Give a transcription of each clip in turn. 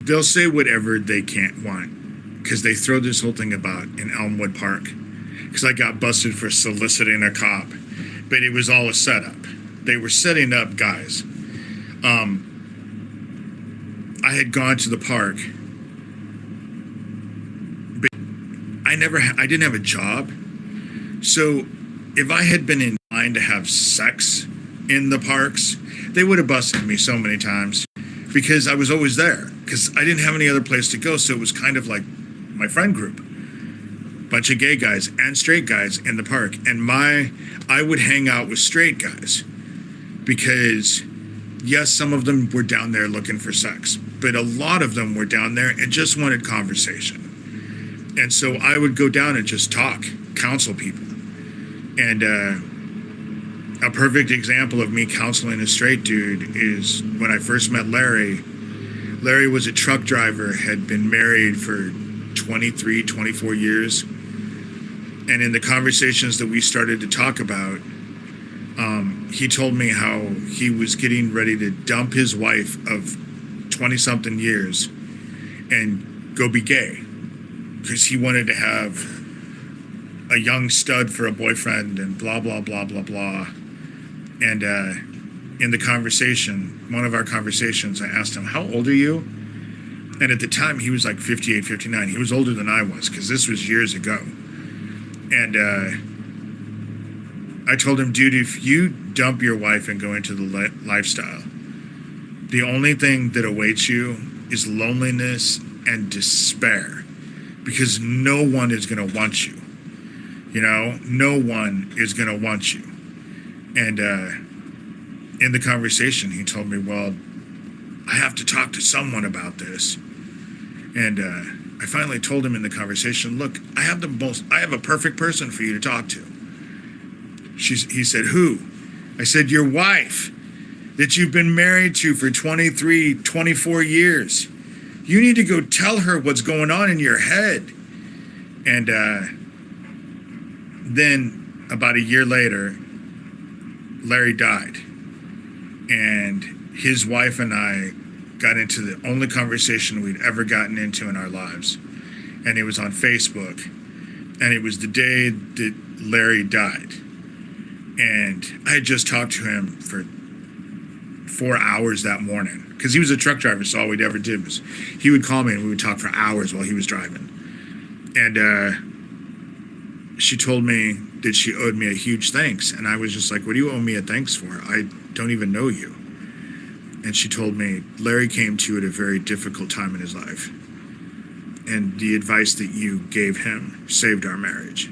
they'll say whatever they can't want, because they throw this whole thing about in Elmwood Park, because I got busted for soliciting a cop, but it was all a setup. They were setting up guys. I had gone to the park, but I didn't have a job. So if I had been in line to have sex in the parks, they would have busted me so many times, because I was always there, because I didn't have any other place to go. So it was kind of like my friend group, bunch of gay guys and straight guys in the park. And I would hang out with straight guys, because yes, some of them were down there looking for sex, but a lot of them were down there and just wanted conversation. And so I would go down and just talk, counsel people. And a perfect example of me counseling a straight dude is when I first met Larry. Larry was a truck driver, had been married for 23, 24 years. And in the conversations that we started to talk about, he told me how he was getting ready to dump his wife of 20-something years and go be gay, because he wanted to have a young stud for a boyfriend and blah, blah, blah, blah, blah. And in the conversation, one of our conversations, I asked him, how old are you? And at the time, he was like 58, 59. He was older than I was, because this was years ago. And I told him, dude, if you dump your wife and go into the lifestyle, the only thing that awaits you is loneliness and despair, because no one is going to want you. You know, no one is going to want you. And in the conversation, he told me, well, I have to talk to someone about this. And I finally told him in the conversation, look, I have a perfect person for you to talk to. He said, who? I said, your wife that you've been married to for 23, 24 years. You need to go tell her what's going on in your head. And then about a year later, Larry died. And his wife and I got into the only conversation we'd ever gotten into in our lives. And it was on Facebook. And it was the day that Larry died. And I had just talked to him for 4 hours that morning, because he was a truck driver, so all we'd ever did was he would call me and we would talk for hours while he was driving. And she told me that she owed me a huge thanks. And I was just like, what do you owe me a thanks for? I don't even know you. And she told me, Larry came to you at a very difficult time in his life. And the advice that you gave him saved our marriage.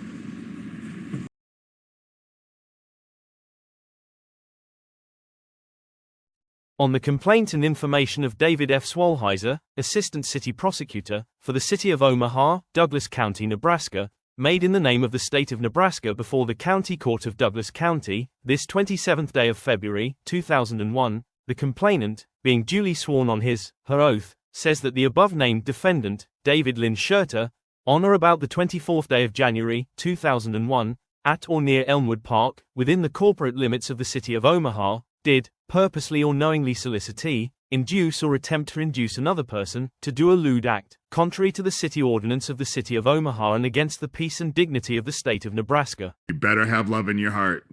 On the complaint and information of David F. Swalheiser, Assistant City Prosecutor, for the City of Omaha, Douglas County, Nebraska, made in the name of the State of Nebraska before the County Court of Douglas County, this 27th day of February, 2001, the complainant, being duly sworn on her oath, says that the above-named defendant, David Lynn Shurter, on or about the 24th day of January, 2001, at or near Elmwood Park, within the corporate limits of the City of Omaha, did, purposely or knowingly solicitee, induce or attempt to induce another person, to do a lewd act, contrary to the city ordinance of the City of Omaha and against the peace and dignity of the State of Nebraska. You better have love in your heart.